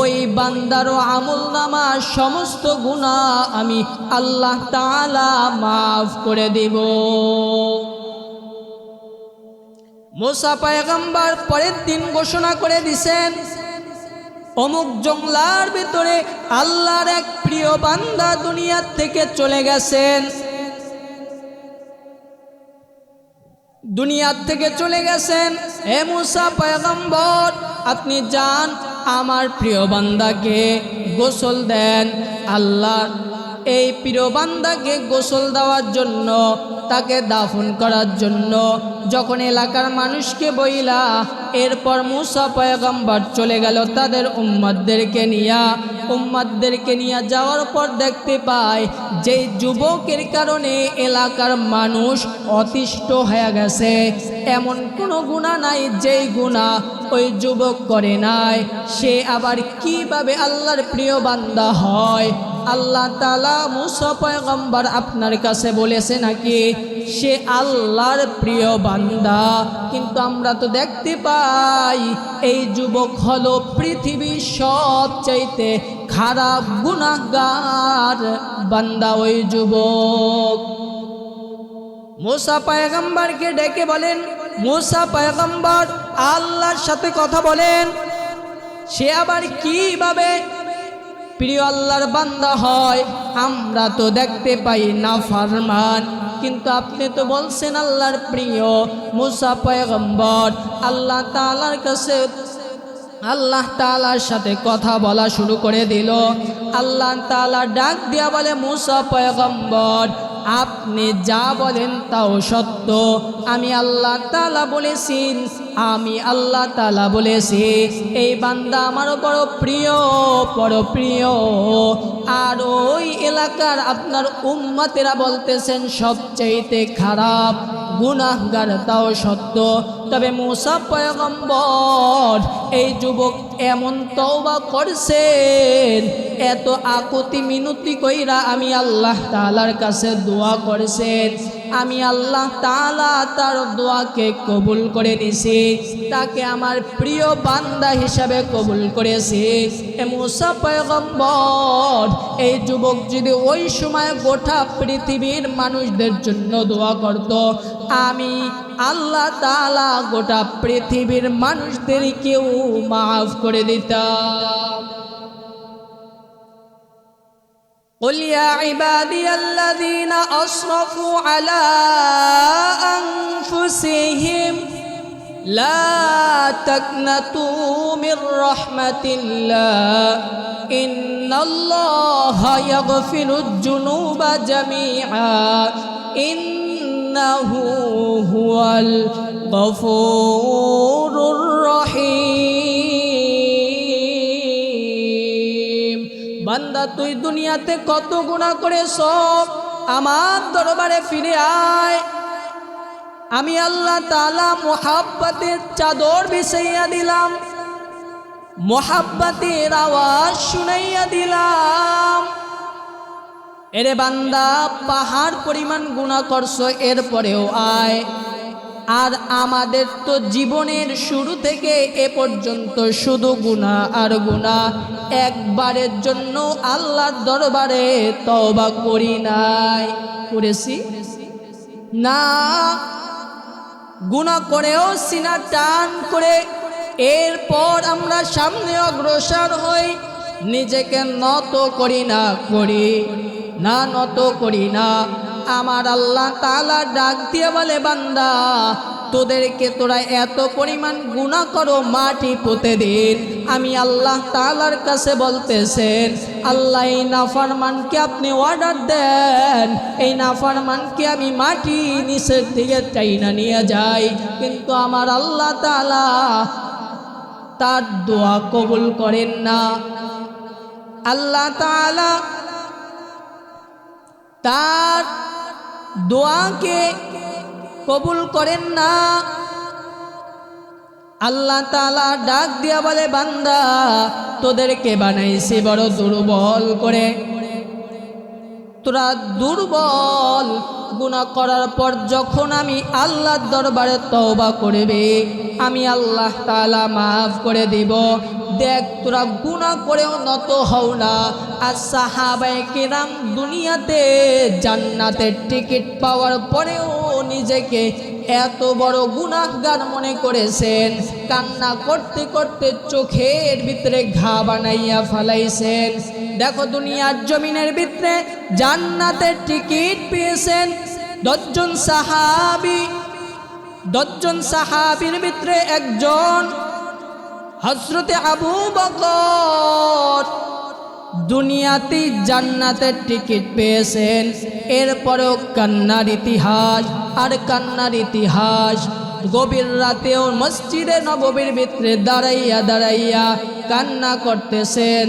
ওই বান্দারও আমলনামা সমস্ত গুনাহ আমি আল্লাহ তাআলা মাফ করে দিব। মুসা পয়গম্বর পরের দিন ঘোষণা করে দিছেন, অমুক জঙ্গলার ভিতরে আল্লাহর এক প্রিয় বান্দা দুনিয়া থেকে চলে গেছেন, দুনিয়া থেকে চলে গেছেন। হে মুসা পয়গম্বর, আপনি যান আমার প্রিয় বান্দাকে গোসল দেন। আল্লাহ এই প্রিয় বান্দাকে গোসল দেওয়ার জন্য, তাকে দাফন করার জন্য যখন এলাকার মানুষকে বইলা, এরপর মুসা পয়গম্বর চলে গেল তাদের উম্মতদেরকে নিয়ে যাওয়ার পর দেখতে পায় যে যুবকের কারণে এলাকার মানুষ অতিষ্ঠ হয়ে গেছে। এমন কোনো গুনাহ নাই যেই গুনাহ ওই যুবক করে নাই। সে আবার কিভাবে আল্লাহর প্রিয় বান্দা হয়? আল্লাহ তাআলা মুসা পয়গম্বর আপনার কাছে বলেছে নাকি সে আল্লাহর প্রিয় বান্দা? কিন্তু আমরা তো দেখতে পাই এই যুবক হলো পৃথিবীর সবচাইতে খারাপ গুনাহগার বান্দা ওই যুবক। মুসা পয়গম্বরকে ডেকে বলেন, মুসা পয়গম্বর আল্লাহর সাথে কথা বলেন, সে আবার কিভাবে প্রিয় আল্লাহর বান্দা হয়? আমরা তো দেখতে পাই নাফরমান, কিন্তু আপনি তো বলছেন আল্লাহর প্রিয়। মুসা পয়গম্বর আল্লাহ তাআলার কাছে, আল্লাহ তাআলার সাথে কথা বলা শুরু করে দিল। আল্লাহ তাআলা ডাক দিয়া বলে, মুসা পয়গম্বর আপনি যা বলেন তাও সত্য। আমি আল্লাহ তাআলা বলেছি, আমি আল্লাহ তাআলা বলেছি এই বান্দা আমার বড় প্রিয়। আর ওই এলাকার আপনার উম্মতেরা বলতেছেন সবচাইতে খারাপ গুনাহগার, তাও সত্য। তবে মুসা পয়গম্বর এই যুবক এমন তওবা করছেন, এত আকুতি মিনতি কইরা আমি আল্লাহ তাআলার কাছে দোয়া করেছেন, আমি আল্লাহ তাআলা তার দোয়াকে কবুল করে নিছি, তাকে আমার প্রিয় বান্দা হিসাবে কবুল করেছি। মুসা পয়গম্বর এই যুবক যদি ওই সময় গোটা পৃথিবীর মানুষদের জন্য দোয়া করত, আমি আল্লাহ তাআলা গোটা পৃথিবীর মানুষদেরকেও মাফ করে দিতাম। قل يا عبادي الذين أسرفوا على أنفسهم لا تقنطوا من رحمة الله إن الله يغفر الذنوب جميعا إنه هو الغفور الرحيم। বান্দা তুই দুনিয়াতে কত গুনাহ করেছ, আমার দরবারে ফিরে আয়, আমি আল্লাহ তাআলা মুহাব্বতের চাদর বিছাইয়া দিলাম, মুহাব্বতের আওয়াজ শুনাইয়া দিলাম। এরে বান্দা পাহাড় পরিমাণ গুনাহ করছো, এরপরেও আয়। আর আমাদের তো জীবনের শুরু থেকে এ পর্যন্ত শুধু গুনাহ আর গুনাহ, একবারের জন্য আল্লাহর দরবারে তওবা করি নাই। করেছি না? গুনাহ করেও সিনা টান করে এরপর আমরা সামনে অগ্রসর হই, নিজেকে নত করি না, নত করি না। আমার আল্লাহ তাআলা ডাক দিয়ে বলে, বান্দা তোদেরকে তোরা এত পরিমাণ গুনাহ করো, মাটি পুঁতে দিন। আমি আল্লাহ তাআলার কাছে বলতেছেন, আল্লাহ এই নাফরমানকে আপনি অর্ডার দেন, এই নাফরমানকে আমি মাটি নিচের দিকে টাইনা নিয়ে যাই, কিন্তু আমার আল্লাহ তাআলা তার দোয়া কবুল করেন না। আল্লাহ তাআলা তার দোয়াকে কবুল করেন না। আল্লাহ তাআলা ডাক দিয়া বলে, বান্দা তোদেরকে বানাইছি বড় দুর্বল করে, তোরা দুর্বল। গুনাহ করার পর যখন আমি আল্লাহর দরবারে তওবা করবে, আমি আল্লাহ তাআলা মাফ করে দিব। দেখ তোরা গুনাহ করেও নত হও না। আর সাহাবায়ে কেরাম দুনিয়াতে জান্নাতের টিকিট পাওয়ার পরেও নিজেকে এত বড় গুনাহগার মনে করেছেন, কান্না করতে করতে চোখের ভিতরে ঘা বানাইয়া ফেলাইছেন। দেখো দুনিয়ার জমিনের ভিতরে জান্নাতের টিকিট পেয়েছেন 10 জন সাহাবীর ভিতরে একজন হযরতে আবু বকর দুনিয়াতে জান্নাতের টিকিট পেয়েছেন। এরপরেও কান্নার ইতিহাস আর কান্নার ইতিহাস। গভীর রাতেও মসজিদে নববীর ভিতরে দাঁড়াইয়া দাঁড়াইয়া কান্না করতেছেন,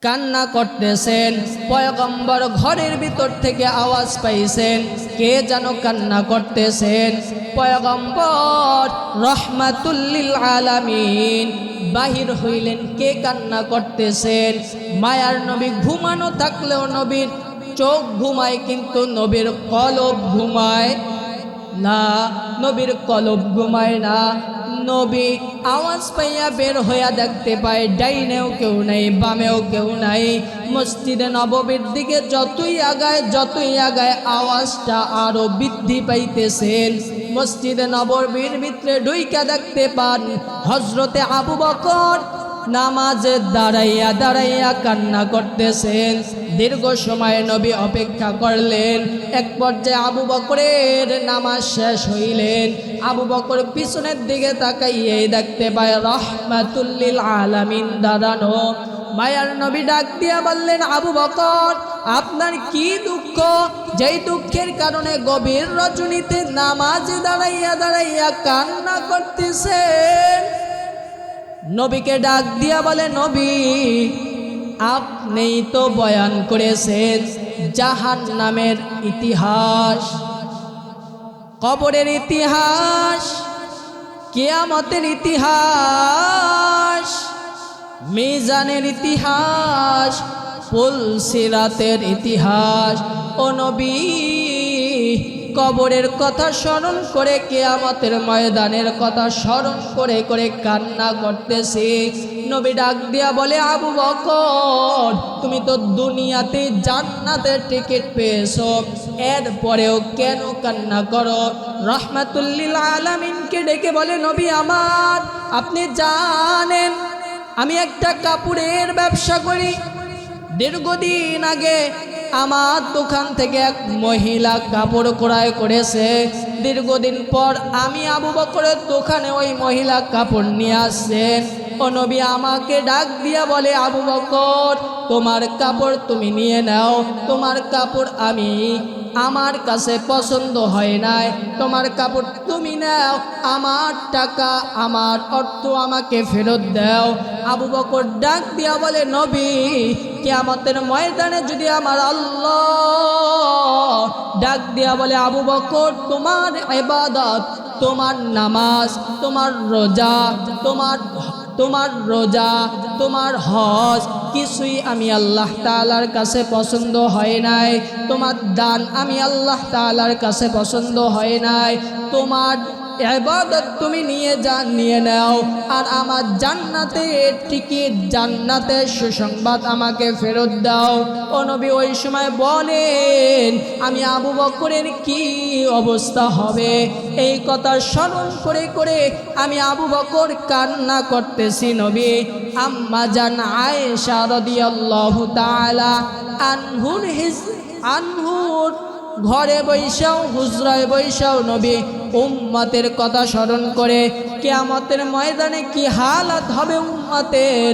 কান্না করতেছেন। পয়গম্বর ঘরের ভিতর থেকে আওয়াজ পাইছেন, কে যেন কান্না করতেছেন। পয়গম্বর রহমাতুল লিল আলামিন বাহির হইলেন, কে কান্না করতেছেন। মায়ার নবী ঘুমানো থাকলেও নবীর চোখ ঘুমায়, কিন্তু নবীর কলব ঘুমায় না, নবীর কলব ঘুমায় না। নবী আওয়াজ পাইয়া বের হইয়া দেখতে পায় ডাইনেও কেউ নাই, বামেও কেউ নাই। মসজিদে নববীর দিকে যতই আগায় আওয়াজটা আরো বৃদ্ধি পাইতেছেন। মসজিদে নববীর ভিতরে ঢুইকা দেখতে পান হযরতে আবু বকর নামাজে দাঁড়াইয়া দাঁড়াইয়া কান্না করতেছেন। দীর্ঘ সময় নবী অপেক্ষা করলেন। এক পর্যায়ে আবু বকরের নামাজ শেষ হইলেন। আবু বকর পিছনের দিকে তাকাইয়ে দেখতে পায় রহমাতুল লিল আলামিন দাঁড়ানো। মায়ার নবী ডাক দিয়া বললেন, আবু বকর আপনার কি দুঃখ, যেই দুঃখের কারণে গভীর রজনীতে নামাজে দাঁড়াইয়া দাঁড়াইয়া কান্না করতেছেন? নবীকে ডাক দিয়া বলে, নবী আপনিই তো বয়ান করেছেন জাহান্নামের ইতিহাস, কবরের ইতিহাস, কিয়ামতের ইতিহাস, মিজানের ইতিহাস, পুলসিরাতের ইতিহাস। ও নবী কবরের কথা স্মরণ করে, কিয়ামতের ময়দানের কথা স্মরণ করে করে কান্না করতেছি। নবী ডাক দিয়া বলে, আবু বকর তুমি তো দুনিয়াতে জান্নাতের টিকিট পেয়েছো, এরপরেও কেন কান্না করো? রহমাতুল লিল আলামিনকে ডেকে বলে, নবী আমার, আপনি জানেন আমি একটা কাপড়ের ব্যবসা করি। দীর্ঘদিন আগে আমার দোকান থেকে এক মহিলা কাপড় ক্রয় করেছে। দীর্ঘদিন পর আমি আবু বকরের দোকানে ওই মহিলা কাপড় নিয়ে আসছেন। ও নবী আমাকে ডাক দিয়া বলে, আবু বকর তোমার কাপড় তুমি নিয়ে নাও, তোমার কাপড় আমার কাছে পছন্দ হয় নাই, তোমার কাপড় তুমি নাও, আমার টাকা আমার অর্থ আমাকে ফেরত দাও। আবু বকর ডাক দিয়া বলে, নবী কিয়ামতের ময়দানে যদি আমার আল্লাহ ডাক দিয়া বলে, আবু বকর তোমার ইবাদত, তোমার নামাজ, তোমার রোজা, তোমার হজ কিছুই আমি আল্লাহ তাআলার কাছে পছন্দ হয় নাই, তোমার দান আমি আল্লাহ তাআলার কাছে পছন্দ হয় নাই, তোমার ইবাদত তুমি নিয়ে নাও, আর আমার জান্নাতের টিকিট, জান্নাতের সুসংবাদ আমাকে ফেরত দাও। ও নবী ওই সময় বলেন, আমি আবু বকরের কি অবস্থা হবে এই কথা স্মরণ করে করে আমি আবু বকর কান্না করতেছি। নবী আম্মা জান আয়েশা রাদিয়াল্লাহু তাআলা আনহুর ঘরে বৈশাও, হুজরায় বৈশাও নবী উম্মতের কথা স্মরণ করে কিয়ামতের ময়দানে কি হালাত হবে উম্মতের,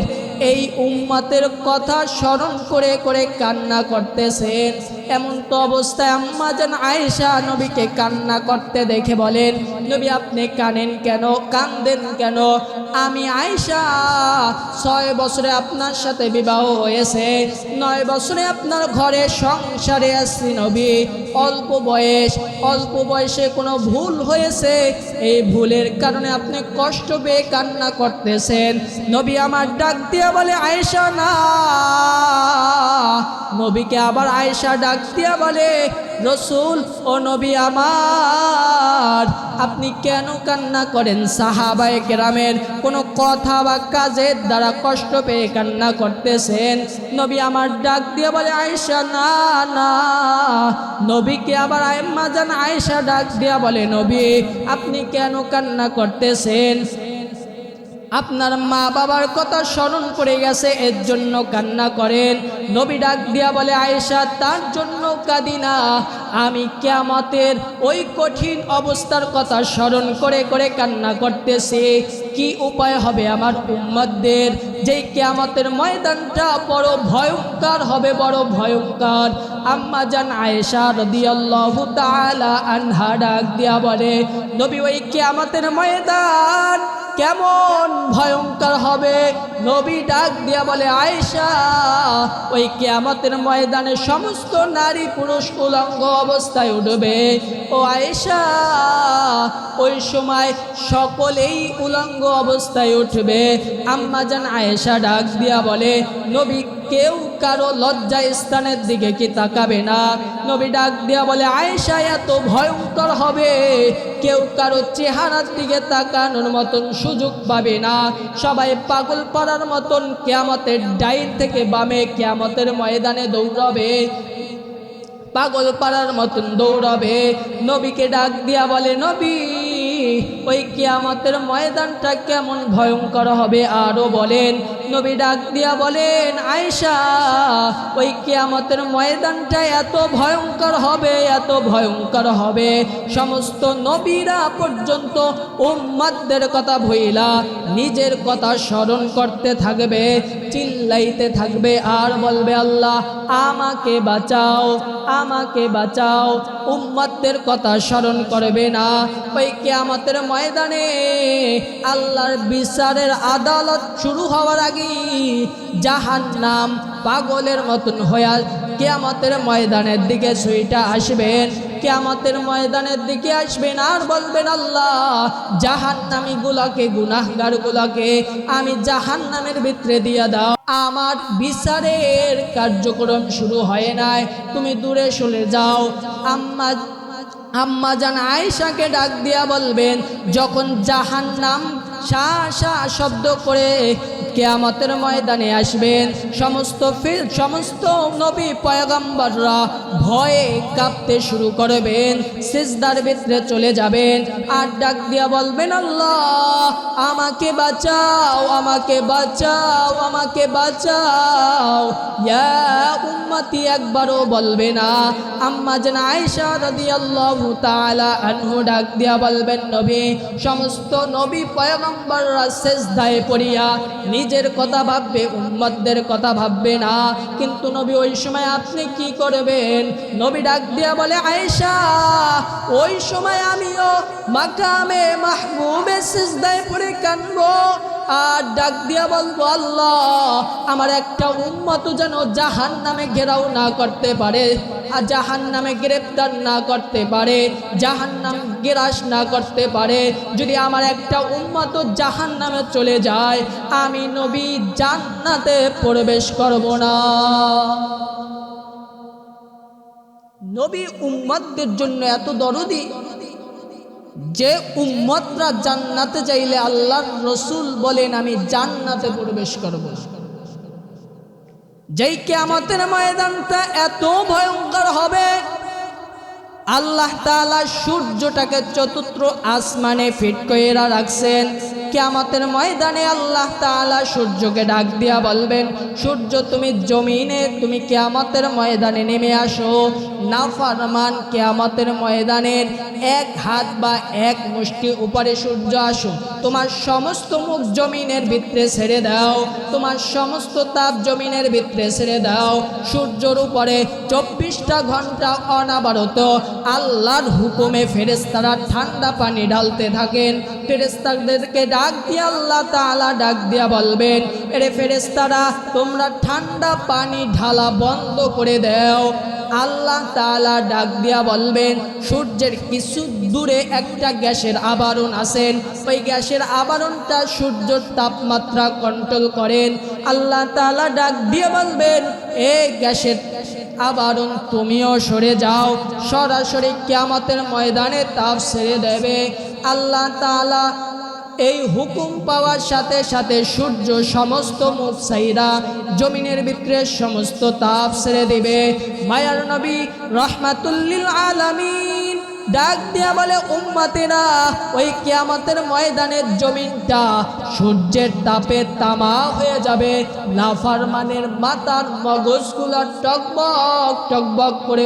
এই উম্মতের কথা স্মরণ করে করে কান্না করতেছেন। এমন তো অবস্থায় আম্মা জান আয়েশা নবীকে কান্না করতে দেখে বলেন, নবী আপনি কাঁদেন কেন? আমি আয়েশা 6 বছরে আপনার সাথে বিবাহ হয়েছে, 9 বছরে আপনার ঘরে সংসারে আসছি নবী। অল্প বয়সে কোনো ভুল হয়েছে, এই ভুলের কারণে আপনি কষ্ট পেয়ে কান্না করতেছেন। নবী আমার ডাক দিয়ে বলে, আয়েশা না। নবীকে আবার আয়েশা ডাক ডাক দিয়া বলে, রসূল ও নবী আমার, আপনি কেন কান্না করেন? সাহাবায়ে কেরামের কোনো কথা বা কাজের দ্বারা কষ্ট পেয়ে কান্না করতেছেন। নবী আমার ডাক দিয়ে বলে, আয়েশা না না। নবীকে আবার আম্মা জান আয়েশা ডাক দিয়া বলে, নবী আপনি কেন কান্না করতেছেন? আপনার মা বাবার কথা স্মরণ করে গেছে, এর জন্য কান্না করেন। নবী ডাক দিয়া বলে, আয়েশা তার জন্য কাঁদি না, আমি কিয়ামতের ওই কঠিন অবস্থার কথা স্মরণ করে করে কান্না করতেছি। কি উপায় হবে আমার উম্মতদের, যেই কিয়ামতের ময়দানটা বড় ভয়ঙ্কর হবে, বড় ভয়ঙ্কর। আম্মা জান আয়েশা রাদিয়াল্লাহু তাআলা আনহা ডাক দিয়া বলে, নবী ওই কিয়ামতের ময়দান কেমন ভয়ঙ্কর হবে? নবী ডাক দিয়া বলে, আয়েশা ওই কিয়ামতের ময়দানে সমস্ত নারী পুরুষ উলঙ্গ অবস্থায় উঠবে। ও আয়েশা ওই সময় সকলেই উলঙ্গ অবস্থায় উঠবে। আম্মা জান আয়েশা ডাক দিয়া বলে, নবী কেউ কারো লজ্জা স্থানের দিকে কি তাকাবে না? নবী ডাক দিয়া বলে, আয়েশা এত ভয়ঙ্কর হবে, কেউ কারো চেহারার দিকে তাকানোর মতন সুযোগ পাবে না। সবাই পাগল পাড়ার মতন কিয়ামতের ডাইন থেকে বামে কিয়ামতের ময়দানে দৌড়াবে, পাগল পাড়ার মতন দৌড়াবে। নবীকে ডাক দিয়া বলে, নবী ওই কিয়ামতের ময়দানটা কেমন ভয়ঙ্কর হবে আরো বলেন। নবী ডাক দিয়া বলেন, আয়েশা ওই কিয়ামতের ময়দানটা এত ভয়ঙ্কর হবে, এত ভয়ঙ্কর হবে, সমস্ত নবীরা পর্যন্ত উম্মতদের কথা ভুইলা নিজের কথা স্মরণ করতে থাকবে, চিল্লাইতে থাকবে আর বলবে, আল্লাহ আমাকে বাঁচাও, আমাকে বাঁচাও। উম্মতদের কথা স্মরণ করবে না। ওই কিয়ামতের ময়দানে আল্লাহর বিচারের আদালত শুরু হওয়ার আগে জাহান্নাম পাগলের মতন হয়ে কিয়ামতের ময়দানের দিকে ছুটে আসবেন, কিয়ামতের ময়দানের দিকে আসবেন আর বলবেন, আল্লাহ জাহান্নামী গুলাকে, গুনাহগার গুলাকে আমি জাহান্নামের ভিতরে দিয়ে দাও, আমার বিচারের কার্যক্রম শুরু হয় নাই, তুমি দূরে সরে যাও। আম্মা জান আয়েশাকে ডাক দিয়া বলবেন, যখন জাহান্নাম শা শা শব্দ করে কিয়ামতের ময়দানে আসবেন, সমস্ত নবী পয়গম্বররা ভয়ে কাঁপতে শুরু করবেন, সিজদার ভিতরে চলে যাবেন আর ডাক দিয়া বলবেন, আল্লাহ আমাকে বাঁচাও, আমাকে বাঁচাও, আমাকে বাঁচাও। ইয়া উম্মতি একবারও বলবে না। আম্মা জান আয়েশা রাদিয়াল্লাহু তাআলা আনহু ডাক দিয়া বলবেন, নবী সমস্ত নবী পয়গম্বররা সিজদায় পড়িয়া নিজের কথা ভাববে, উম্মতদের কথা ভাববে না। কিন্তু নবী ওই সময় আপনি কি করবেন? নবী ডাক দিয়া বলে, আয়েশা ওই সময় আমিও মাকামে মাহবুবে সিজদায় পড়ে কাঁদবো আর ডাক দিয়া বলবো, আল্লাহ আমার একটা উম্মত যেন জাহান্নামে ঘেরাও না করতে পারে, আর জাহান্নামে গ্রেফতার না করতে পারে, জাহান্নাম গ্রাস না করতে পারে। যদি আমার একটা উম্মত জাহান্নামে চলে যায়, আমি নবী জান্নাতে প্রবেশ করব না। নবী উম্মতদের জন্য এত দরদি যে উম্মতরা জান্নাতে যাইলে আল্লাহর রসুল বলেন, আমি জান্নাতে প্রবেশ করব। যেই কিয়ামতের ময়দানটা এত ভয়ঙ্কর হবে, আল্লাহ তাআলা সূর্যটাকে চতুর্থ আসমানে ফিট করে রাখছেন। কিয়ামতের ময়দানে আল্লাহ তাআলা সূর্যকে ডাক দিয়া বলবেন, সূর্য তুমি জমিনে, তুমি কিয়ামতের ময়দানে নেমে আসো। নাফরমান কিয়ামতের ময়দানের এক হাত বা এক মুষ্টি উপরে সূর্য আসো, তোমার সমস্ত মুখ জমিনের ভিতরে ছেড়ে দাও, তোমার সমস্ত তাপ জমিনের ভিতরে ছেড়ে দাও। সূর্যের উপরে 24টা ঘন্টা অনাবরত আল্লাহর হুকুমে ফেরেশতারা ঠান্ডা পানি ঢালতে থাকেন। ফেরেশতাদেরকে ডাক দিয়ে আল্লাহ তাআলা ডাক দিয়া বলবেন, এরে ফেরেশতারা তোমরা ঠান্ডা পানি ঢালা বন্ধ করে দাও। আল্লাহ তাআলা ডাক দিয়া বলবেন, সূর্যের কিছু দূরে একটা গ্যাসের আবরণ আছেন, ওই গ্যাসের আবরণটা সূর্যের তাপমাত্রা কন্ট্রোল করেন। আল্লাহ তাআলা ডাক দিয়ে বলবেন, এ গ্যাসের আবরণ তুমিও সরে যাও, সরাসরি কিয়ামতের ময়দানে তাপ ছেড়ে দেবে। আল্লাহ তাআলা এই হুকুম পাওয়ার সাথে সাথে সূর্য সমস্ত মুখ ছাইরা জমিনের ভিতরে সমস্ত তাপ ছেড়ে দিবে। মায়ার নবী রাহমাতুল লিল আলামিন ডাক দিয়া বলে, উম্মতেরা, ওই কিয়ামতের ময়দানের জমিনটা সূর্যের তাপে তামা হয়ে যাবে। নাফরমানের মাথার মগজগুলো টকবক টকবক করে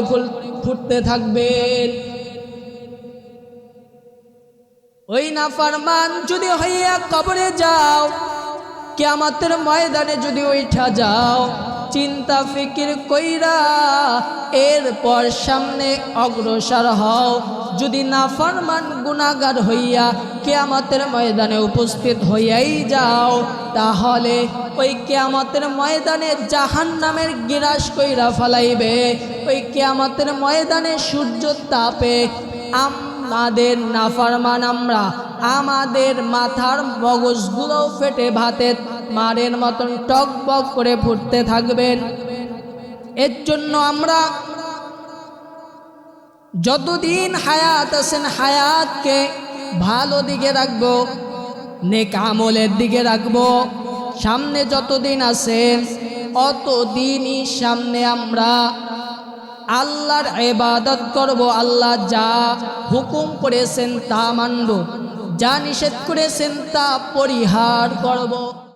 ফুটতে থাকবে। ওই নাফরমান যদি হইয়া কবরে যাও, কিয়ামতের ময়দানে যদি উঠা যাও, চিন্তা ফিকির কইরা এরপর সামনে অগ্রসর হও। যদি নাফরমান গুনাহগার হইয়া কিয়ামতের ময়দানে উপস্থিত হইয়াই যাও, তাহলে ওই কিয়ামতের ময়দানে জাহান্নামের গিরাস কইরা ফালাইবে। ওই কিয়ামতের ময়দানে সূর্য তাপে আমাদের নাফরমান আমরা, আমাদের মাথার মগজগুলোও ফেটে ভাতের মারের মতন টকবক করে ফুটতে থাকবেন। এর জন্য আমরা যতদিন হায়াত আছেন হায়াতকে ভালো দিকে রাখবো, নেক আমলের দিকে রাখবো। সামনে যতদিন আছেন অতদিনই সামনে আমরা আল্লাহর ইবাদত করব, আল্লাহ যা হুকুম করেছেন তা মানব, যা নিষেধ করেছেন তা পরিহার করব।